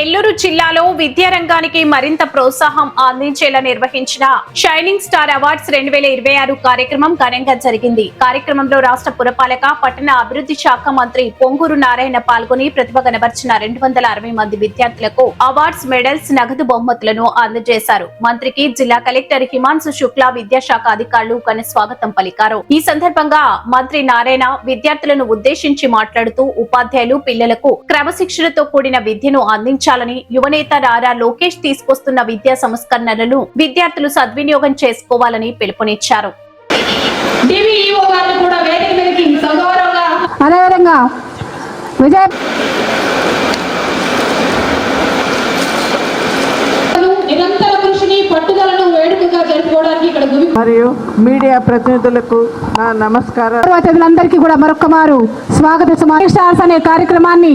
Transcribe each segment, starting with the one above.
నెల్లూరు జిల్లాలో విద్యారంగానికి మరింత ప్రోత్సాహం అందించేలా నిర్వహించిన షైనింగ్ స్టార్ అవార్డ్స్ 2026 కార్యక్రమం ఘనంగా జరిగింది. కార్యక్రమంలో రాష్ట్ర పురపాలక పట్టణ అభివృద్ధి శాఖ మంత్రి పొంగూరు నారాయణ పాల్గొని ప్రతిభ కనబర్చిన 260 మంది విద్యార్థులకు అవార్డ్స్, మెడల్స్, నగదు బహుమతులను అందజేశారు. మంత్రికి జిల్లా కలెక్టర్ హిమాన్సు శుక్లా, విద్యాశాఖ అధికారులు ఘన స్వాగతం పలికారు. ఈ సందర్భంగా మంత్రి నారాయణ విద్యార్థులను ఉద్దేశించి మాట్లాడుతూ ఉపాధ్యాయులు పిల్లలకు క్రమశిక్షణతో కూడిన విద్యను అందించాలని, యువనేత నారా లోకేష్ తీసుకొస్తున్న విద్యా సంస్కరణలను విద్యార్థులు సద్వినియోగం చేసుకోవాలని పిలుపునిచ్చారు. అదేవిధంగా నిరంతర కృషిని, పట్టుదలను వేడుకగా జరుపుకోవడానికి ఇక్కడ మరియు మీడియా ప్రతినిధులకు నా నమస్కారం. అతిథులందరికీ కూడా మరొకమారు స్వాగత సమావేశాలు అనే కార్యక్రమాన్ని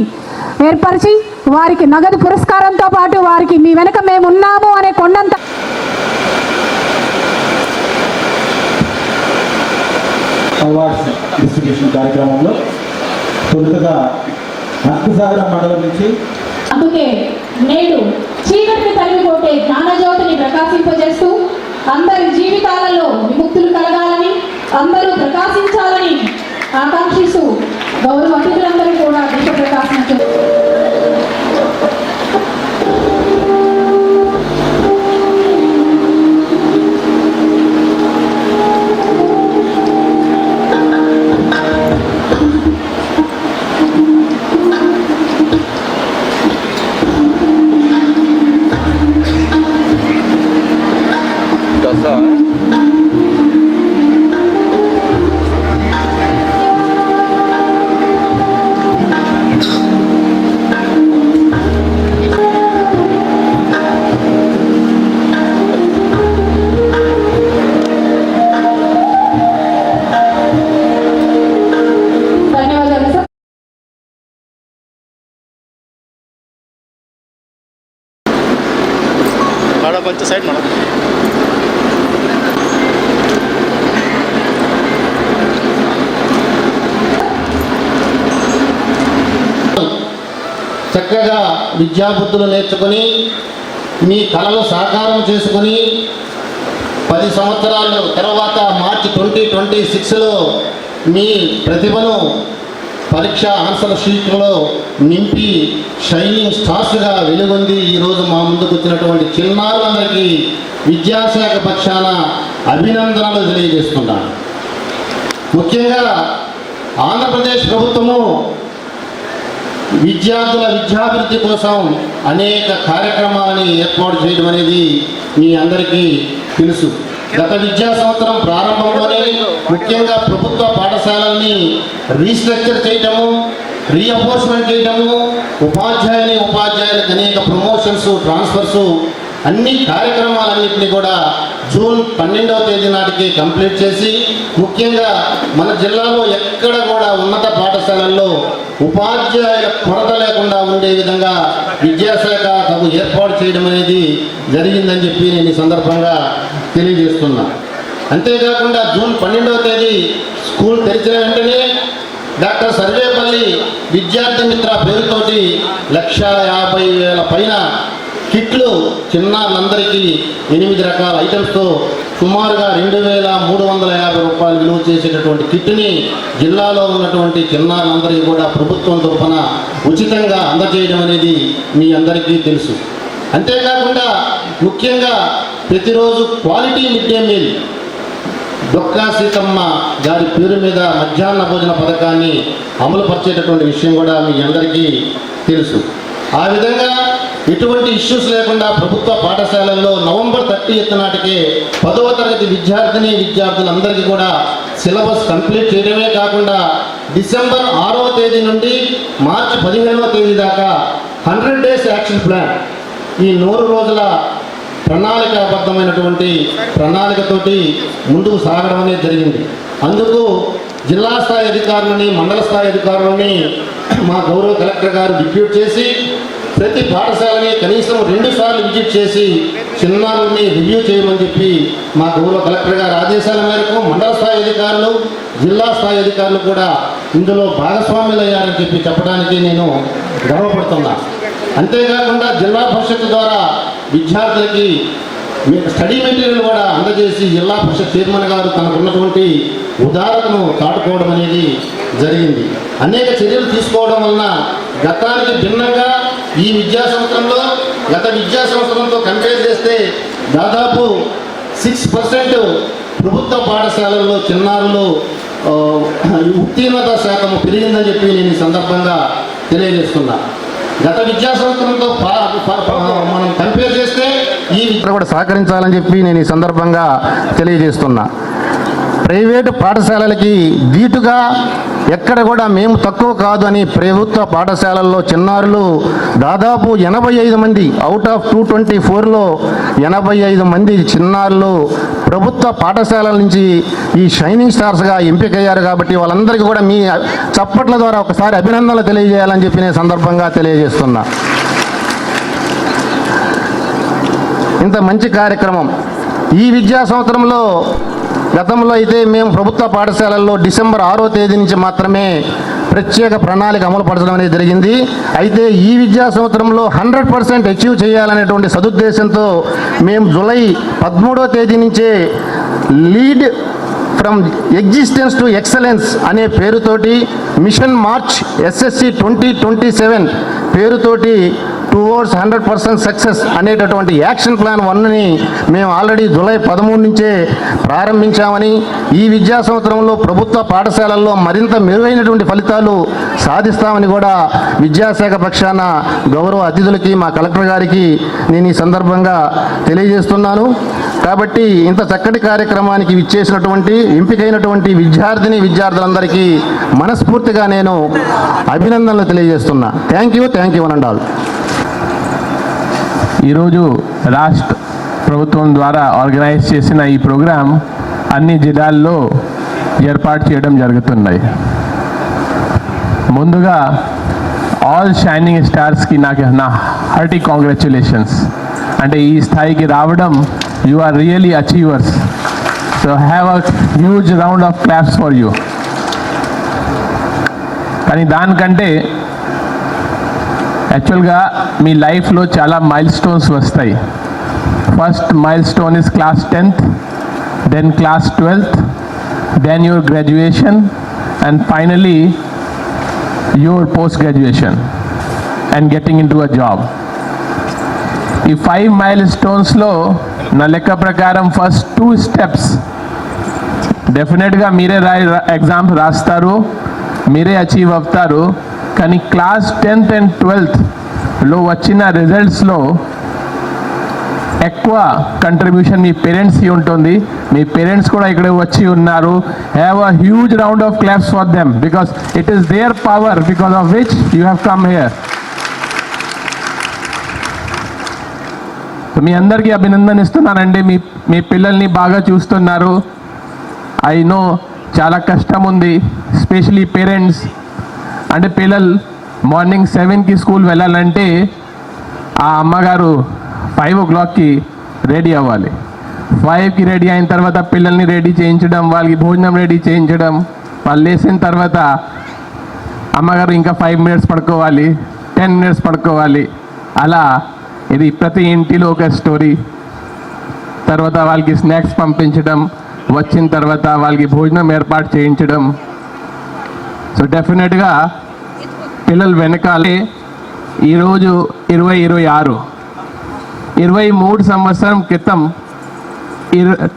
ఏర్పరిచి వారికి నగదు పురస్కారంతో పాటు వారికి మీ వెనక మేము ఉన్నాము అనే కొండంత అవార్డ్స్ డిస్ట్రిబ్యూషన్ కార్యక్రమంలో తొలుతగా అనంతసాగరం మండలం నుంచి అందుకే నేడు చీకటిని తరిమికొట్టే జ్ఞానజ్యోతిని ప్రకాశింపజేస్తూ అందరి జీవితాలలో విముక్తులు కలగాలని, అందరూ ప్రకాశించాలని ఆకాంక్షిస్తూ గౌరవ అతిథులందరూ కూడా దీప ప్రకాశించారు. సైడ్ మేడం చక్కగా విద్యాబుద్ధులు నేర్చుకొని మీ కళలు సాకారం చేసుకొని 10 సంవత్సరాల తర్వాత మార్చి 2026లో మీ ప్రతిభను పరీక్ష ఆన్సర్ షీట్లో నింపి షైనింగ్ స్టార్స్గా వెలుగొంది ఈరోజు మా ముందుకు వచ్చినటువంటి చిన్నారులందరికీ విద్యాశాఖ పక్షాన అభినందనలు తెలియజేస్తున్నాను. ముఖ్యంగా ఆంధ్రప్రదేశ్ ప్రభుత్వము విద్యార్థుల విద్యాభివృద్ధి కోసం అనేక కార్యక్రమాలని ఏర్పాటు చేయడం అనేది మీ అందరికీ తెలుసు. గత విద్యా సంవత్సరం ప్రారంభంలోనే ముఖ్యంగా ప్రభుత్వ పాఠశాలల్ని రీస్ట్రక్చర్ చేయటము, రీఎంఫోర్స్మెంట్ చేయటము, ఉపాధ్యాయులకు అనేక ప్రమోషన్స్, ట్రాన్స్ఫర్స్, అన్ని కార్యక్రమాలన్నింటినీ కూడా జూన్ 12వ తేదీ నాటికి కంప్లీట్ చేసి, ముఖ్యంగా మన జిల్లాలో ఎక్కడ కూడా ఉన్నత పాఠశాలల్లో ఉపాధ్యాయుల కొరత లేకుండా ఉండే విధంగా విద్యాశాఖ తగు ఏర్పాటు చేయడం అనేది జరిగిందని చెప్పి నేను ఈ సందర్భంగా తెలియజేస్తున్నా. అంతేకాకుండా జూన్ 12వ తేదీ స్కూల్ తెరిచిన వెంటనే డాక్టర్ సర్వేపల్లి విద్యార్థి మిత్ర పేరుతోటి 1,50,000 పైన కిట్లు చిన్నారులందరికీ 8 రకాల ఐటమ్స్తో సుమారుగా 2,350 రూపాయలు విలువ చేసేటటువంటి కిట్ని జిల్లాలో ఉన్నటువంటి చిన్నారులందరికీ కూడా ప్రభుత్వం తరఫున ఉచితంగా అందజేయడం అనేది మీ అందరికీ తెలుసు. అంతేకాకుండా ముఖ్యంగా ప్రతిరోజు quality mid day meal Dokka Seethamma గారి పేరు మీద మధ్యాహ్న భోజన పథకాన్ని అమలుపరిచేటటువంటి విషయం కూడా మీ అందరికీ తెలుసు. ఆ విధంగా ఎటువంటి ఇష్యూస్ లేకుండా ప్రభుత్వ పాఠశాలల్లో నవంబర్ 30వ నాటికే 10వ తరగతి విద్యార్థులందరికీ కూడా సిలబస్ కంప్లీట్ చేయడమే కాకుండా డిసెంబర్ 6వ తేదీ నుండి మార్చి 15వ తేదీ దాకా 100 డేస్ యాక్షన్ ప్లాన్, ఈ 100 రోజుల ప్రణాళికాబద్ధమైనటువంటి ప్రణాళికతోటి ముందుకు సాగడం అనేది జరిగింది. అందుకు జిల్లా స్థాయి అధికారులని, మండల స్థాయి అధికారులని మా గౌరవ కలెక్టర్ గారు డిప్యూట్ చేసి ప్రతి పాఠశాలని కనీసం 2 సార్లు విజిట్ చేసి చిన్నారుల్ని రివ్యూ చేయమని చెప్పి మా గౌరవ కలెక్టర్ గారి ఆదేశాల మేరకు మండల స్థాయి అధికారులు, జిల్లా స్థాయి అధికారులు కూడా ఇందులో భాగస్వాములు అయ్యారని చెప్పి చెప్పడానికి నేను గర్వపడుతున్నా. అంతేకాకుండా జిల్లా పరిషత్ ద్వారా విద్యార్థులకి స్టడీ మెటీరియల్ కూడా అందజేసి జిల్లా పరిషత్ చైర్మన్ గారు తనకున్నటువంటి ఉదారతను చాటుకోవడం అనేది జరిగింది. అనేక చర్యలు తీసుకోవడం వలన గతానికి భిన్నంగా ఈ విద్యా సంవత్సరంలో గత విద్యా సంవత్సరంతో కంపేర్ చేస్తే దాదాపు 6% ప్రభుత్వ పాఠశాలల్లో చిన్నారులు ఉత్తీర్ణత శాతము పెరిగిందని చెప్పి నేను ఈ సందర్భంగా తెలియజేస్తున్నా. గత విద్యా సంవత్సరంతో మనం కంపేర్ చేస్తే ఈ విద్య కూడా సహకరించాలని చెప్పి నేను ఈ సందర్భంగా తెలియజేస్తున్నా. ప్రైవేటు పాఠశాలలకి ధీటుగా ఎక్కడ కూడా మేము తక్కువ కాదు అని ప్రభుత్వ పాఠశాలల్లో చిన్నారులు దాదాపు 85 మంది అవుట్ ఆఫ్ 224లో 85 మంది చిన్నారులు ప్రభుత్వ పాఠశాలల నుంచి ఈ షైనింగ్ స్టార్స్గా ఎంపికయ్యారు. కాబట్టి వాళ్ళందరికీ కూడా మీ చప్పట్ల ద్వారా ఒకసారి అభినందనలు తెలియజేయాలని చెప్పి నేను సందర్భంగా తెలియజేస్తున్నా. ఇంత మంచి కార్యక్రమం ఈ విద్యా సంవత్సరంలో గతంలో అయితే మేము ప్రభుత్వ పాఠశాలల్లో డిసెంబర్ 6వ తేదీ నుంచి మాత్రమే ప్రత్యేక ప్రణాళిక అమలుపరచడం అనేది జరిగింది. అయితే ఈ విద్యా సంవత్సరంలో 100% అచీవ్ చేయాలనేటువంటి సదుద్దేశంతో మేము జూలై 13వ తేదీ నుంచే lead from existence to excellence అనే పేరుతోటి మిషన్ మార్చ్ SSC 2027 పేరుతోటి టువర్డ్స్ 100% సక్సెస్ అనేటటువంటి యాక్షన్ ప్లాన్ 1ని మేము ఆల్రెడీ జూలై 13 నుంచే ప్రారంభించామని, ఈ విద్యా సంవత్సరంలో ప్రభుత్వ పాఠశాలల్లో మరింత మెరుగైనటువంటి ఫలితాలు సాధిస్తామని కూడా విద్యాశాఖ పక్షాన గౌరవ అతిథులకి మా కలెక్టర్ గారికి నేను ఈ సందర్భంగా తెలియజేస్తున్నాను. కాబట్టి ఇంత చక్కటి కార్యక్రమానికి విచ్చేసినటువంటి ఎంపికైనటువంటి విద్యార్థులందరికీ మనస్ఫూర్తిగా నేను అభినందనలు తెలియజేస్తున్నా. Thank you one and all. ఈరోజు రాష్ట్ర ప్రభుత్వం ద్వారా ఆర్గనైజ్ చేసిన ఈ ప్రోగ్రాం అన్ని జిల్లాల్లో ఏర్పాటు చేయడం జరుగుతున్నాయి. ముందుగా ఆల్ షైనింగ్ స్టార్స్కి నా హార్టీ కాంగ్రాచ్యులేషన్స్. అంటే ఈ స్థాయికి రావడం you are really achievers. So have a huge round of claps for you. కానీ దానికంటే యాక్చువల్గా మీ లైఫ్లో చాలా మైల్ స్టోన్స్ వస్తాయి. First milestone is class 10th, then class 12th, then your graduation and finally your post graduation and getting into a job. ఈ 5 mile స్టోన్స్లో నా లెక్క ప్రకారం ఫస్ట్ 2 స్టెప్స్ డెఫినెట్గా మీరే ఎగ్జామ్స్ రాస్తారు, మీరే అచీవ్ అవుతారు. కానీ క్లాస్ 10th అండ్ 12thలో వచ్చిన రిజల్ట్స్లో ఎక్కువ కంట్రిబ్యూషన్ మీ పేరెంట్స్కి ఉంటుంది. మీ పేరెంట్స్ కూడా ఇక్కడ వచ్చి ఉన్నారు. Have a huge round of claps for them because it is their power because of which you have come here. మీ అందరికీ అభినందన ఇస్తున్నానండి. మీ పిల్లల్ని బాగా చూస్తున్నారు. ఐ నో చాలా కష్టం ఉంది, ఎస్పెషలీ పేరెంట్స్. అంటే పిల్లలు మార్నింగ్ 7కి స్కూల్ వెళ్ళాలంటే ఆ అమ్మగారు 5 o'clockకి రెడీ అవ్వాలి. 5కి రెడీ అయిన తర్వాత పిల్లల్ని రెడీ చేయించడం, వాళ్ళకి భోజనం రెడీ చేయించడం, వాళ్ళు లేచిన తర్వాత అమ్మగారు ఇంకా 5 minutes పడుకోవాలి, 10 minutes పడుకోవాలి. అలా ఇది ప్రతి ఇంటిలో ఒక స్టోరీ. తర్వాత వాళ్ళకి స్నాక్స్ పంపించడం, వచ్చిన తర్వాత వాళ్ళకి భోజనం ఏర్పాటు చేయించడం. సో డెఫినెట్గా పిల్లలు వెనకాలే ఈరోజు 23 సంవత్సరం క్రితం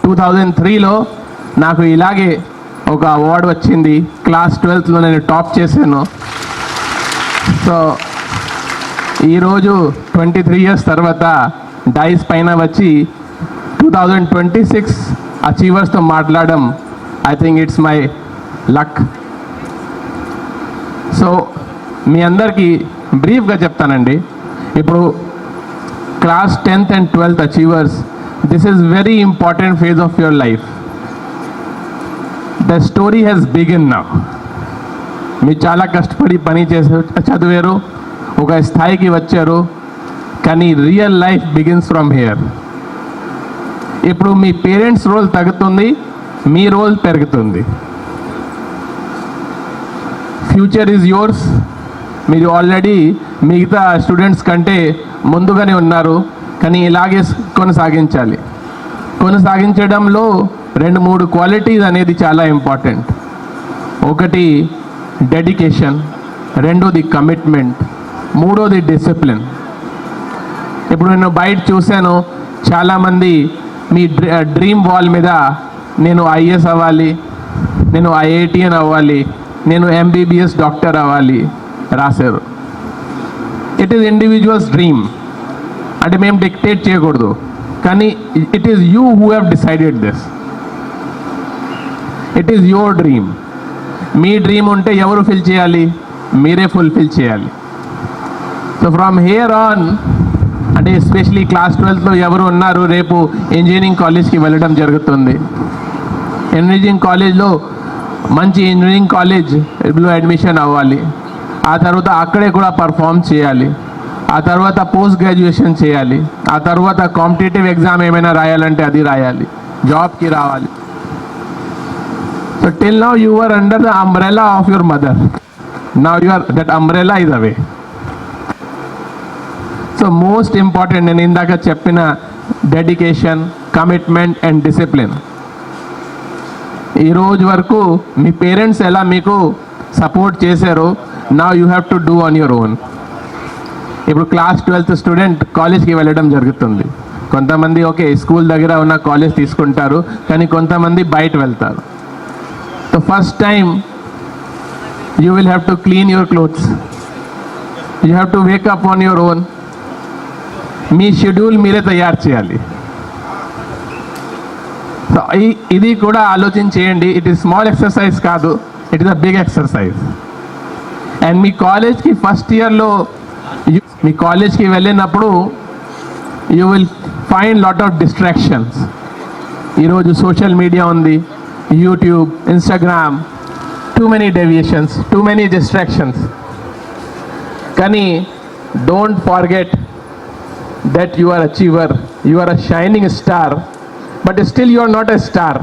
2003లో నాకు ఇలాగే ఒక అవార్డు వచ్చింది. క్లాస్ 12thలో నేను టాప్ చేశాను. సో ఈరోజు 23 years తర్వాత డైస్ పైన వచ్చి 2026 అచీవర్స్తో మాట్లాడడం I think it's my luck. So మీ అందరికీ బ్రీఫ్గా చెప్తానండి. ఇప్పుడు క్లాస్ 10th and 12th అచీవర్స్, this is very important phase of your life. The story has begin now. మీరు చాలా కష్టపడి పని చేసి చదివారు, ఒక స్థాయికి వచ్చారు. కానీ real life begins from here. ఇప్పుడు మీ పేరెంట్స్ రోల్ తగ్గుతుంది, మీ రోల్ పెరుగుతుంది. Future is yours. మీరు ఆల్రెడీ మిగతా స్టూడెంట్స్ కంటే ముందుగానే ఉన్నారు, కానీ ఇలాగే కొనసాగించాలి. కొనసాగించడంలో 2-3 క్వాలిటీస్ అనేది చాలా ఇంపార్టెంట్. ఒకటి డెడికేషన్, రెండోది కమిట్మెంట్, మూడోది డిసిప్లిన్. ఇప్పుడు నేను బయట చూశాను, చాలామంది మీ డ్రీమ్ వాల్ మీద నేను ఐఏఎస్ అవ్వాలి, నేను ఐఐటిఎన్ అవ్వాలి, నేను ఎంబీబీఎస్ డాక్టర్ అవ్వాలి రాశారు. ఇట్ ఈస్ ఇండివిజువల్స్ డ్రీమ్, అంటే మేము డిక్టేట్ చేయకూడదు, కానీ it is you who have decided this. It is your dream. Me dream ఉంటే ఎవరు ఫిల్ చేయాలి? మీరే ఫుల్ఫిల్ చేయాలి. సో ఫ్రమ్ హియర్ ఆన్, అంటే ఎస్పెషలీ క్లాస్ 12లో ఎవరు ఉన్నారు రేపు ఇంజనీరింగ్ కాలేజ్కి వెళ్ళడం జరుగుతుంది. ఇంజనీరింగ్ కాలేజ్లో మంచి ఇంజనీరింగ్ కాలేజ్లో అడ్మిషన్ అవ్వాలి, ఆ తర్వాత అక్కడే కూడా పర్ఫామ్ చేయాలి, ఆ తర్వాత పోస్ట్ గ్రాడ్యుయేషన్ చేయాలి, ఆ తర్వాత కాంపిటేటివ్ ఎగ్జామ్ ఏమైనా రాయాలంటే అది రాయాలి, జాబ్కి రావాలి. So till now you are under the umbrella of your mother. Now you are that umbrella is away. So most important నేను ఇందాక చెప్పిన డెడికేషన్, కమిట్మెంట్ అండ్ డిసిప్లిన్. ఈరోజు వరకు మీ పేరెంట్స్ ఎలా మీకు సపోర్ట్ చేశారో, now you have to do on your own. ఇప్పుడు class 12th student కాలేజ్కి వెళ్ళడం జరుగుతుంది. కొంతమంది ఓకే స్కూల్ దగ్గర ఉన్న కాలేజ్ తీసుకుంటారు, కానీ కొంతమంది బయట వెళ్తారు. So first time you will have to clean your clothes, you have to wake up on your own. మీ షెడ్యూల్ మీరే తయారు చేయాలి. సో ఇది కూడా ఆలోచన చేయండి. ఇట్ ఈస్ స్మాల్ ఎక్సర్సైజ్ కాదు, it is a big exercise. And మీ కాలేజ్కి ఫస్ట్ ఇయర్లో మీ కాలేజ్కి వెళ్ళినప్పుడు you will find lot of distractions. ఈరోజు సోషల్ మీడియా ఉంది, YouTube, Instagram, too many deviations, too many distractions. కానీ don't forget that you are achiever, you are a shining star, but still you are not a star.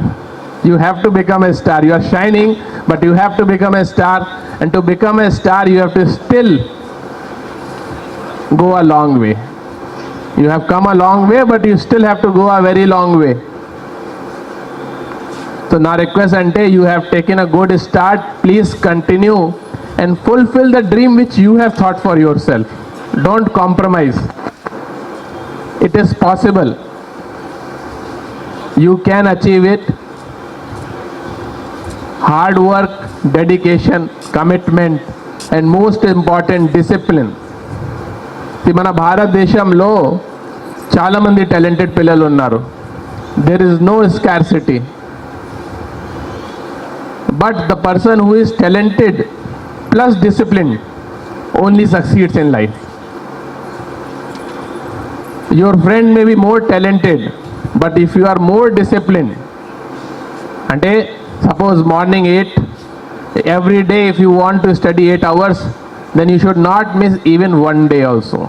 You have to become a star. You are shining, but you have to become a star, and to become a star you have to still go a long way. You have come a long way, but you still have to go a very long way. So na request ante, you have taken a good start, please continue and fulfill the dream which you have thought for yourself. Don't compromise. It is possible. You can achieve it. Hard work, dedication, commitment, and most important, discipline. మన భారతదేశంలో చాలామంది talented పిల్లలు ఉన్నారు. There is no scarcity. But the person who is talented plus disciplined only succeeds in life. Your friend may be more talented, but if you are more disciplined, ante suppose morning 8, every day if you want to study 8 hours, then you should not miss even one day also.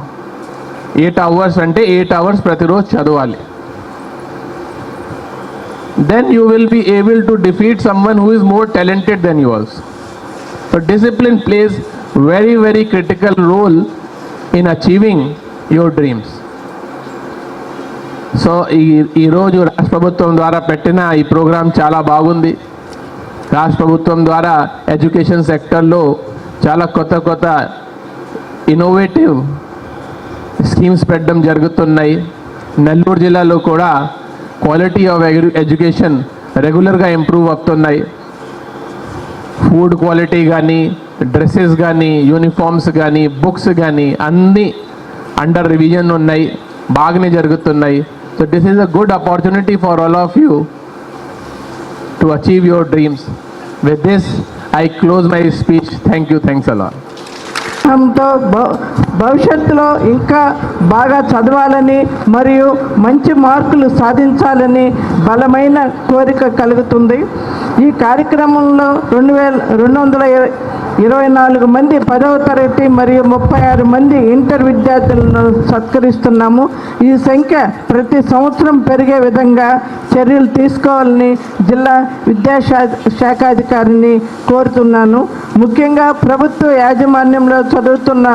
8 hours ante 8 hours prati roz chaduvali. Then you will be able to defeat someone who is more talented than you also. So discipline plays very, very critical role in achieving your dreams. So ఈరోజు రాష్ట్ర ప్రభుత్వం ద్వారా పెట్టిన ఈ programme చాలా బాగుంది. రాష్ట్ర ప్రభుత్వం ద్వారా ఎడ్యుకేషన్ సెక్టర్లో చాలా కొత్త ఇన్నోవేటివ్ స్కీమ్స్ పెట్టడం జరుగుతున్నాయి. నెల్లూరు జిల్లాలో కూడా క్వాలిటీ ఆఫ్ ఎడ్యుకేషన్ రెగ్యులర్గా ఇంప్రూవ్ అవుతున్నాయి. ఫుడ్ క్వాలిటీ కానీ, డ్రెస్సెస్ కానీ, యూనిఫామ్స్ కానీ, బుక్స్ కానీ అన్నీ అండర్ రివిజన్ ఉన్నాయి, బాగానే జరుగుతున్నాయి. So this is a good opportunity for all of you to achieve your dreams. With this, I close my speech. Thank you. Thanks a lot. భవిష్యత్తులో ఇంకా బాగా చదవాలని మరియు మంచి మార్కులు సాధించాలని బలమైన కోరిక కలుగుతుంది. ఈ కార్యక్రమంలో 220 24 మంది 10వ తరగతి మరియు 36 మంది ఇంటర్ విద్యార్థులను సత్కరిస్తున్నాము. ఈ సంఖ్య ప్రతి సంవత్సరం పెరిగే విధంగా చర్యలు తీసుకోవాలని జిల్లా విద్యాశాఖాధికారిని కోరుతున్నాను. ముఖ్యంగా ప్రభుత్వ యాజమాన్యంలో చదువుతున్న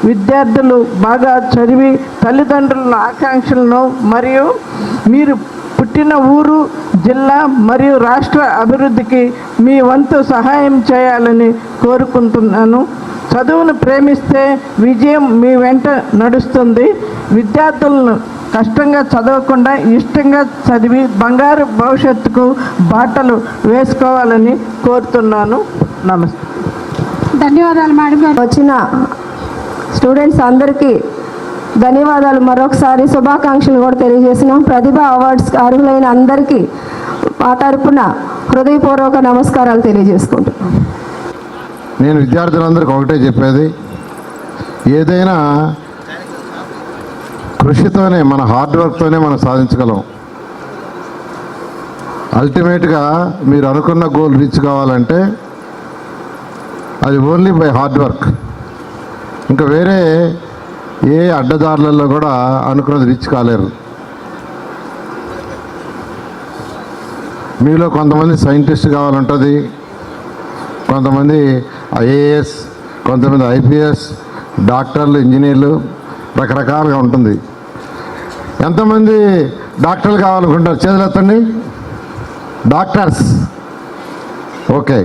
విద్యార్థులు బాగా చదివి తల్లిదండ్రుల ఆకాంక్షలను మరియు మీరు పుట్టిన ఊరు, జిల్లా మరియు రాష్ట్ర అభివృద్ధికి మీ వంతు సహాయం చేయాలని కోరుకుంటున్నాను. చదువును ప్రేమిస్తే విజయం మీ వెంట నడుస్తుంది. విద్యార్థులను కష్టంగా చదవకుండా ఇష్టంగా చదివి బంగారు భవిష్యత్తుకు బాటలు వేసుకోవాలని కోరుతున్నాను. నమస్తే. ధన్యవాదాలు మేడం గారు. వచ్చిన స్టూడెంట్స్ అందరికీ ధన్యవాదాలు. మరొకసారి శుభాకాంక్షలు కూడా తెలియజేసినాం. ప్రతిభ అవార్డ్స్ అర్హులైన అందరికీ ఆ తరపున హృదయపూర్వక నమస్కారాలు తెలియజేసుకుంటున్నాం. నేను విద్యార్థులందరికీ ఒకటే చెప్పేది, ఏదైనా కృషితోనే, మన హార్డ్ వర్క్తోనే మనం సాధించగలం. అల్టిమేట్గా మీరు అనుకున్న గోల్ రీచ్ కావాలంటే అది ఓన్లీ బై హార్డ్ వర్క్. ఇంకా వేరే ఏ అడ్డదారులలో కూడా అనుకున్నది రీచ్ కాలేరు. మీలో కొంతమంది సైంటిస్ట్ కావాలంటుంది, కొంతమంది ఐఏఎస్, కొంతమంది ఐపీఎస్, డాక్టర్లు, ఇంజనీర్లు, రకరకాలుగా ఉంటుంది. ఎంతమంది డాక్టర్లు కావాలనుకుంటారు? చేతులు ఎత్తండి. డాక్టర్స్. ఓకే.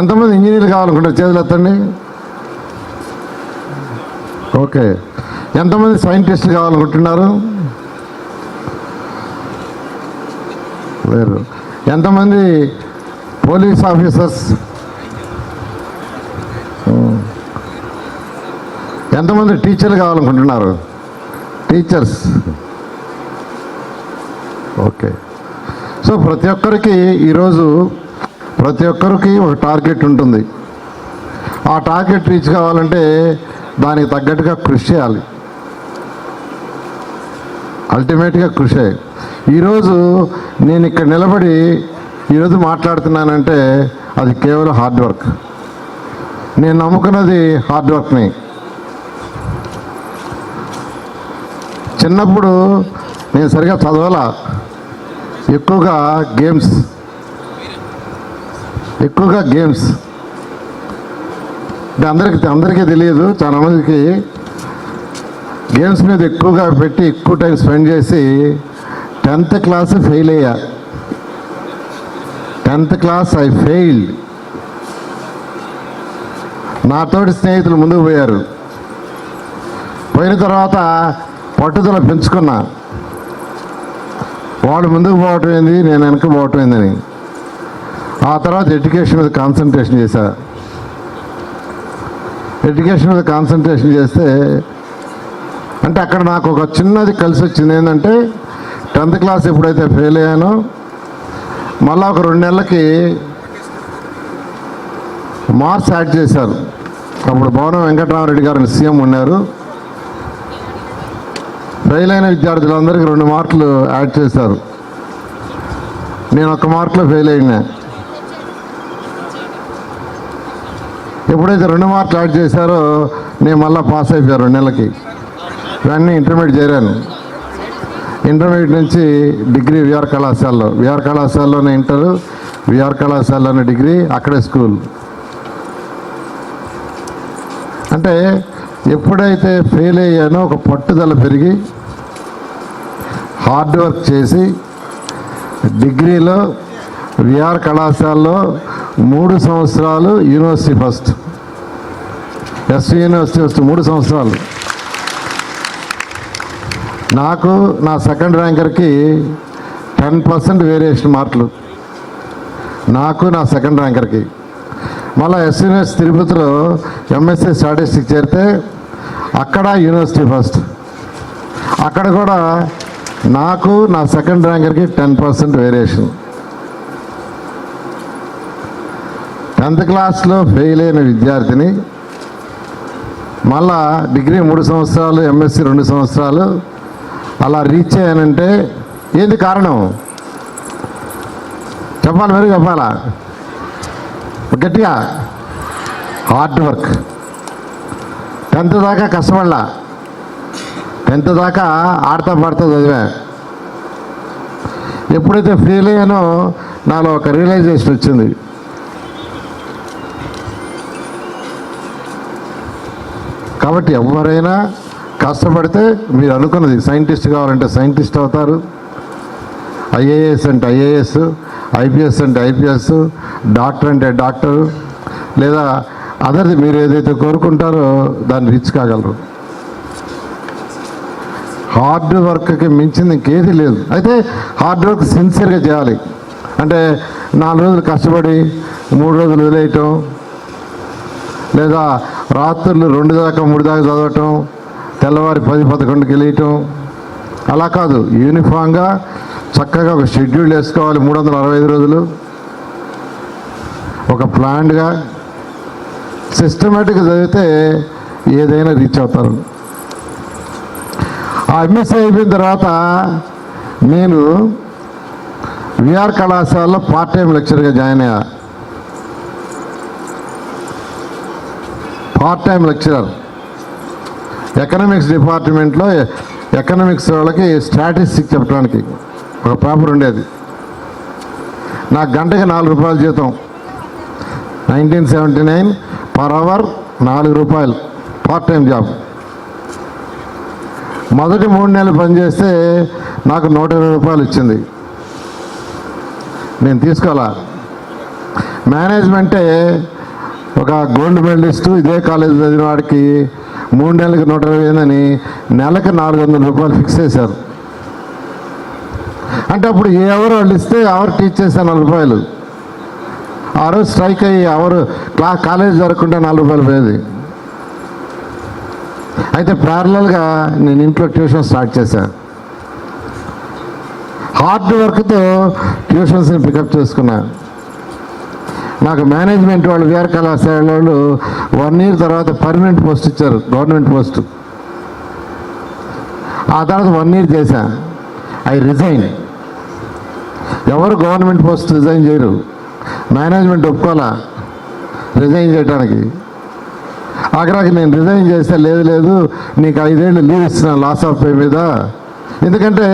ఎంతమంది ఇంజనీర్లు కావాలనుకుంటారు? చేతులు ఎత్తండి. ఓకే. ఎంతమంది సైంటిస్టులు కావాలనుకుంటున్నారు? లేరు. ఎంతమంది పోలీస్ ఆఫీసర్స్? ఎంతమంది టీచర్లు కావాలనుకుంటున్నారు? టీచర్స్. ఓకే. సో ప్రతి ఒక్కరికి ఈరోజు ప్రతి ఒక్కరికి ఒక టార్గెట్ ఉంటుంది. ఆ టార్గెట్ రీచ్ కావాలంటే దానికి తగ్గట్టుగా కృషి చేయాలి. అల్టిమేట్గా కృషి. ఈరోజు నేను ఇక్కడ నిలబడి ఈరోజు మాట్లాడుతున్నానంటే అది కేవలం హార్డ్ వర్క్. నేను నమ్ముకున్నది హార్డ్ వర్క్ని. చిన్నప్పుడు నేను సరిగా చదవాలా, ఎక్కువగా గేమ్స్ అందరికీ తెలియదు. చాలామందికి గేమ్స్ మీద ఎక్కువగా పెట్టి ఎక్కువ టైం స్పెండ్ చేసి 10th క్లాస్ ఫెయిల్ అయ్యా. 10th class I failed. నాతోటి స్నేహితులు ముందుకు పోయారు. పోయిన తర్వాత పట్టుదల పెంచుకున్నా. వాళ్ళు ముందుకు పోవటం ఏంది, నేను వెనక పోవటం ఏందని. ఆ తర్వాత ఎడ్యుకేషన్ మీద కాన్సన్ట్రేషన్ చేశా. ఎడ్యుకేషన్ మీద కాన్సన్ట్రేషన్ చేస్తే అంటే అక్కడ నాకు ఒక చిన్నది కలిసి వచ్చింది. ఏంటంటే 10th క్లాస్ ఎప్పుడైతే ఫెయిల్ అయ్యానో మళ్ళీ ఒక 2 నెలలకి మార్క్స్ యాడ్ చేశారు. అప్పుడు భవనం వెంకటరామరెడ్డి గారు సీఎం ఉన్నారు. ఫెయిల్ అయిన విద్యార్థులందరికీ 2 మార్కులు యాడ్ చేశారు. నేను 1 మార్కులో ఫెయిల్ అయినా. ఎప్పుడైతే 2 మార్కులు యాడ్ చేశారో నేను మళ్ళీ పాస్ అయిపోయాను 2 నెలలకి. ఇవన్నీ ఇంటర్మీడియట్ చేరాను. ఇంటర్మీడియట్ నుంచి డిగ్రీ విఆర్ కళాశాలలోనే ఇంటర్, విఆర్ కళాశాలలోనే డిగ్రీ, అక్కడే స్కూల్. అంటే ఎప్పుడైతే ఫెయిల్ అయ్యానో ఒక పట్టుదల పెరిగి హార్డ్ వర్క్ చేసి డిగ్రీలో విఆర్ కళాశాలలో 3 సంవత్సరాలు university first, SV university first 3 సంవత్సరాలు. నాకు నా సెకండ్ ర్యాంకర్కి 10% వేరియేషన్ మార్కులు, నాకు నా సెకండ్ ర్యాంకర్కి. మళ్ళీ ఎస్వి యూనివర్సిటీ తిరుపతిలో ఎంఎస్సీ స్టాటిస్టిక్స్ చేరితే అక్కడ యూనివర్సిటీ ఫస్ట్. అక్కడ కూడా నాకు నా సెకండ్ ర్యాంకర్కి 10% వేరియేషన్. 10th క్లాస్లో ఫెయిల్ అయిన విద్యార్థిని మళ్ళా డిగ్రీ 3 సంవత్సరాలు, ఎంఎస్సీ 2 సంవత్సరాలు అలా రీచ్ అయ్యానంటే ఏంది కారణం? చెప్పాలి, మరి చెప్పాలా గట్టిగా? Hard work. 10th దాకా కష్టపడలా, 10th దాకా ఆడతా పాడుతూ చదివా. ఎప్పుడైతే ఫెయిల్ అయ్యానో నాలో ఒక రియలైజేషన్ వచ్చింది. కాబట్టి ఎవరైనా కష్టపడితే మీరు అనుకున్నది, సైంటిస్ట్ కావాలంటే సైంటిస్ట్ అవుతారు, ఐఏఎస్ అంటే ఐఏఎస్, ఐపీఎస్ అంటే ఐపీఎస్, డాక్టర్ అంటే డాక్టరు, లేదా అదర్ది మీరు ఏదైతే కోరుకుంటారో దాన్ని రీచ్ కాగలరు. హార్డ్ వర్క్కి మించింది ఇంకేది లేదు. అయితే హార్డ్ వర్క్ సిన్సియర్గా చేయాలి. అంటే 4 రోజులు కష్టపడి 3 రోజులు వదిలేయటం, లేదా రాత్రులు 2 దాకా 3 దాకా చదవటం, తెల్లవారి 10-11కి వెళ్ళటం, అలా కాదు. యూనిఫామ్గా చక్కగా ఒక షెడ్యూల్ వేసుకోవాలి. 365 రోజులు ఒక ప్లాన్డ్గా సిస్టమేటిక్గా చదివితే ఏదైనా రీచ్ అవుతారు. ఆ ఎంఎస్సీ అయిపోయిన తర్వాత నేను విఆర్ కళాశాలలో పార్ట్ టైం లెక్చర్గా జాయిన్ అయ్యా. పార్ట్ టైం లెక్చరర్ ఎకనామిక్స్ డిపార్ట్మెంట్లో ఎకనామిక్స్ వాళ్ళకి స్టాటిస్టిక్స్ చెప్పడానికి ఒక పేపర్ ఉండేది. నాకు గంటకి 4 రూపాయలు జీతం. 1979 per hour 4 రూపాయలు పార్ట్ టైం జాబ్. మొదటి 3 నెలలు పనిచేస్తే నాకు 120 రూపాయలు ఇచ్చింది. నేను తీసుకోవాలా. మేనేజ్మెంటే ఒక గోల్డ్ మెడలిస్టు ఇదే కాలేజ్ చదివిన వాడికి 3 నెలలకి 120 అని నెలకు 400 రూపాయలు ఫిక్స్ చేశారు. అంటే అప్పుడు ఏ అవర్ వాళ్ళు ఇస్తే అవర్ టీచ్ చేశాను 4 రూపాయలు. ఆ రోజు స్ట్రైక్ అయ్యి అవర్ కాలేజ్ జరగకుండా 4 రూపాయలు పోయేది. అయితే ప్యారలల్గా నేను ఇంట్లో ట్యూషన్ స్టార్ట్ చేశాను. హార్డ్ వర్క్తో ట్యూషన్స్ని పికప్ చేసుకున్నాను. నాకు మేనేజ్మెంట్ వాళ్ళు విఆర్ కళాశాల వాళ్ళు 1 year తర్వాత పర్మనెంట్ పోస్ట్ ఇచ్చారు, గవర్నమెంట్ పోస్ట్. ఆ తర్వాత 1 year చేశా. I resign. ఎవరు గవర్నమెంట్ పోస్ట్ రిజైన్ చేయరు. మేనేజ్మెంట్ ఒప్పుకోవాలా రిజైన్ చేయడానికి. ఆఖరాకి నేను రిజైన్ చేస్తే లేదు నీకు 5 ఏళ్ళు లీవ్ ఇస్తున్నాను లాస్ ఆఫ్ పే మీద. ఎందుకంటే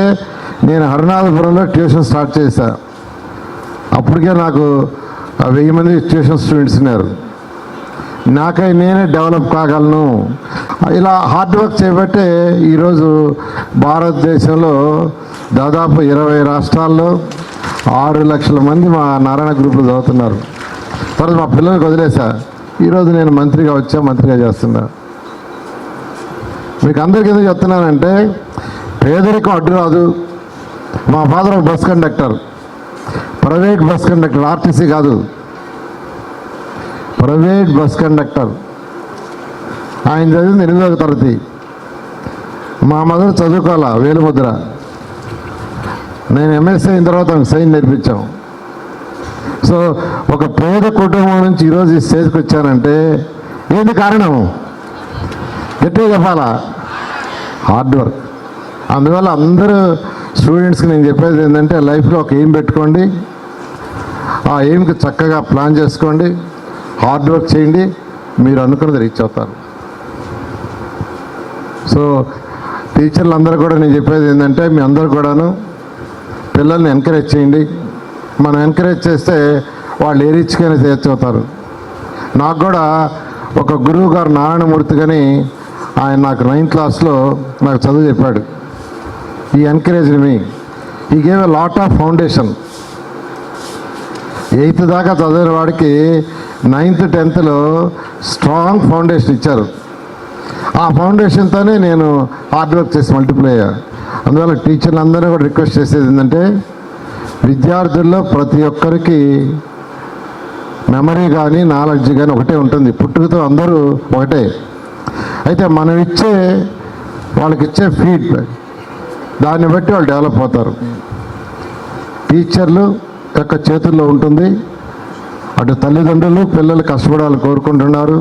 నేను హరినాథపురంలో ట్యూషన్ స్టార్ట్ చేశా. అప్పటికే నాకు 1000 మంది ట్యూషన్ స్టూడెంట్స్ ఉన్నారు. నాకై నేనే డెవలప్ కాగలను. ఇలా హార్డ్ వర్క్ చేయబట్టే ఈరోజు భారతదేశంలో దాదాపు 20 రాష్ట్రాల్లో 6 లక్షల మంది మా నారాయణ గ్రూప్లో చదువుతున్నారు. తర్వాత మా పిల్లలకు వదిలేసా. ఈరోజు నేను మంత్రిగా చేస్తున్నా. మీకు అందరికీ ఎందుకు చెప్తున్నానంటే పేదరికం అడ్డు రాదు. మా ఫాదర్ ఒక bus conductor, private bus conductor, RTC కాదు, ప్రైవేట్ బస్ కండక్టర్. ఆయన చదివింది 8వ తరగతి. మా మదర్ చదువుకోవాలా వేలుముద్ర. నేను ఎంఎస్సీ అయిన తర్వాత సైన్ నేర్పించాం. సో ఒక పేద కుటుంబం నుంచి ఈరోజు ఈ స్టేజ్కి వచ్చానంటే ఏంటి కారణం? గట్టిగా చెప్పాలా, హార్డ్ వర్క్. అందువల్ల అందరూ స్టూడెంట్స్కి నేను చెప్పేది ఏంటంటే లైఫ్లో ఒక ఎయిమ్ పెట్టుకోండి. ఆ ఎయిమ్కి చక్కగా ప్లాన్ చేసుకోండి, హార్డ్ వర్క్ చేయండి, మీరు అనుకున్నది రీచ్ అవుతారు. సో టీచర్లు అందరూ కూడా నేను చెప్పేది ఏంటంటే మీ అందరూ కూడాను పిల్లల్ని ఎంకరేజ్ చేయండి. మనం ఎంకరేజ్ చేస్తే వాళ్ళు ఏ రీచ్కైనా చేర్చవుతారు. నాకు కూడా ఒక గురువు గారు నారాయణమూర్తి కానీ ఆయన నాకు 9th క్లాస్లో నాకు చదువు చెప్పాడు. ఈ ఎంకరేజ్ మీ ఈ gave a lot of foundation. 8th దాకా చదివిన వాడికి 9th 10thలో స్ట్రాంగ్ ఫౌండేషన్ ఇచ్చారు. ఆ ఫౌండేషన్తోనే నేను హార్డ్ వర్క్ చేసి మల్టిప్లై అయ్యా. అందువల్ల టీచర్లు అందరూ కూడా రిక్వెస్ట్ చేసేది ఏంటంటే విద్యార్థుల్లో ప్రతి ఒక్కరికి మెమరీ కానీ నాలెడ్జ్ కానీ ఒకటే ఉంటుంది. పుట్టుకతో అందరూ ఒకటే. అయితే మనం వాళ్ళకి ఇచ్చే ఫీడ్బ్యాక్ దాన్ని బట్టి వాళ్ళు డెవలప్ అవుతారు. టీచర్లు యొక్క చేతుల్లో ఉంటుంది. అటు తల్లిదండ్రులు పిల్లలు కష్టపడాలని కోరుకుంటున్నారు,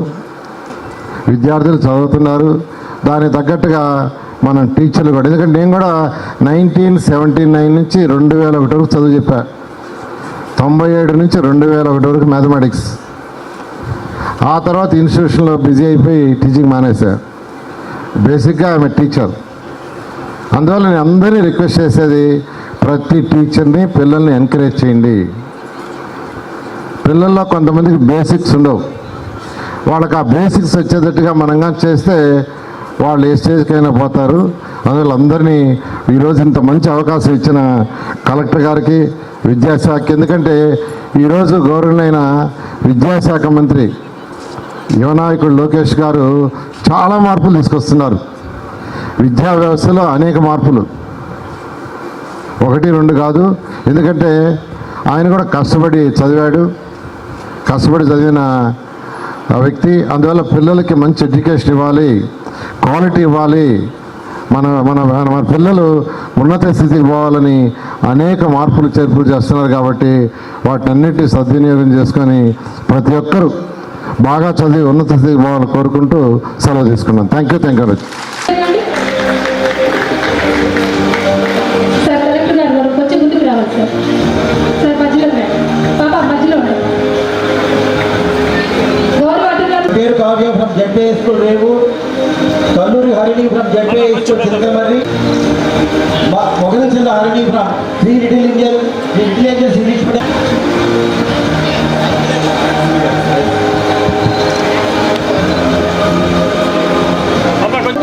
విద్యార్థులు చదువుతున్నారు. దానికి తగ్గట్టుగా మనం టీచర్లు కూడా, ఎందుకంటే నేను కూడా 1979 నుంచి 2001 వరకు చదువు చెప్పా. 97 నుంచి 2001 వరకు మ్యాథమెటిక్స్. ఆ తర్వాత ఇన్స్టిట్యూషన్లో బిజీ అయిపోయి టీచింగ్ మానేశాను. బేసిక్గా ఆమె టీచర్. అందువల్ల నేను అందరినీ రిక్వెస్ట్ చేసేది, ప్రతి టీచర్ని పిల్లల్ని ఎంకరేజ్ చేయండి. పిల్లల్లో కొంతమందికి బేసిక్స్ ఉండవు, వాళ్ళకి ఆ బేసిక్స్ వచ్చేటట్టుగా మనంగా చేస్తే వాళ్ళు ఏ స్టేజ్కైనా పోతారు. అందువల్ల అందరినీ ఈరోజు ఇంత మంచి అవకాశం ఇచ్చిన కలెక్టర్ గారికి, విద్యాశాఖ, ఎందుకంటే ఈరోజు గౌరవనీయులైన విద్యాశాఖ మంత్రి యువనాయకుడు లోకేష్ గారు చాలా మార్పులు తీసుకొస్తున్నారు. విద్యా వ్యవస్థలో అనేక మార్పులు, 1, 2 కాదు. ఎందుకంటే ఆయన కూడా కష్టపడి చదివిన వ్యక్తి. అందువల్ల పిల్లలకి మంచి ఎడ్యుకేషన్ ఇవ్వాలి, క్వాలిటీ ఇవ్వాలి, మన పిల్లలు ఉన్నత స్థితికి పోవాలని అనేక మార్పులు చేర్పులు చేస్తున్నారు. కాబట్టి వాటినన్నిటినీ సద్వినియోగం చేసుకొని ప్రతి ఒక్కరూ బాగా చదివి ఉన్నత స్థితికి పోవాలని కోరుకుంటూ సెలవు తీసుకున్నాను. Thank you very much. Sir collector గారు కొంచెం ముందుకు రావాలి సార్. సార్ మధ్యలో పాప మధ్యలో గౌరవ అధికారులు పేరు Kavya from ZP school Revu, Kalluri Harini from ZP school Chilakamarri, Mogalachandra Harini from Sri little angels English medium.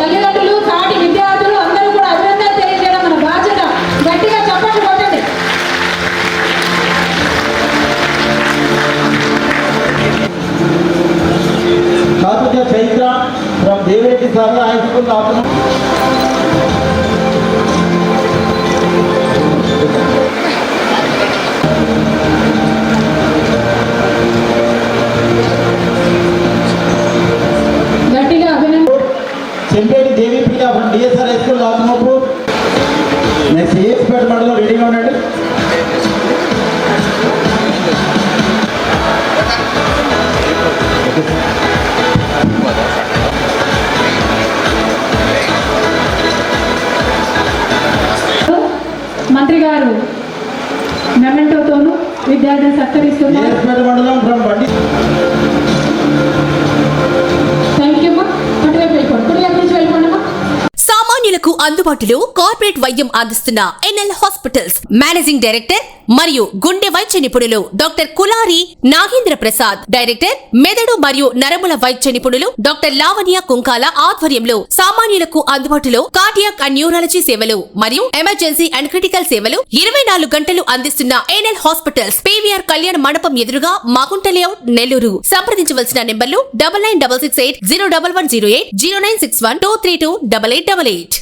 తల్లిదండ్రులు, సాటి విద్యార్థులు అందరూ కూడా అభినందనలు తెలియజేయడం మన బాధ్యత. గట్టిగా చప్పట్లు కొట్టండి. కాతుజ చైత్ర ఫ్రమ్ దేవేటి సాగర్ హై స్కూల్ కాకుండా. గట్టిగా అభినందన. చెంపేటి Devi Priya from DSR high school Atmapur. Next ఏఎస్పేట మండలం రెడీగా ఉండండి. మంత్రి గారు మెమెంటోతోనూ విద్యార్థులను సత్కరిస్తున్నారు. ఏఎస్పేట మండలం ఫ్రమ్ బండి. థ్యాంక్ యూ అమ్మా. అటువైపు వెళ్ళిపోండి, కుడివైపు నుంచి వెళ్ళిపోండి అమ్మా. సామాన్యులకు అందుబాటులో కార్పొరేట్ వైద్యం అందిస్తున్న ఎన్ఎల్ హాస్పిటల్స్ మేనేజింగ్ డైరెక్టర్ మరియు గుండె వైద్య నిపుణులు డాక్టర్ కులారి నాగేంద్ర ప్రసాద్, డైరెక్టర్ మెదడు మరియు నరముల వైద్య నిపుణులు డాక్టర్ లావణ్య కుంకాల ఆధ్వర్యంలో సామాన్యులకు అందుబాటులో కార్డియాక్ అండ్ న్యూరాలజీ సేవలు మరియు ఎమర్జెన్సీ అండ్ క్రిటికల్ సేవలు 24 గంటలు అందిస్తున్న ఎన్ఎల్ హాస్పిటల్స్ పీవీఆర్ కళ్యాణ మండపం ఎదురుగా మాగుంట లేఅవుట్, నెల్లూరు. సంప్రదించవలసిన నెంబర్లు 9966801108, 0961232888.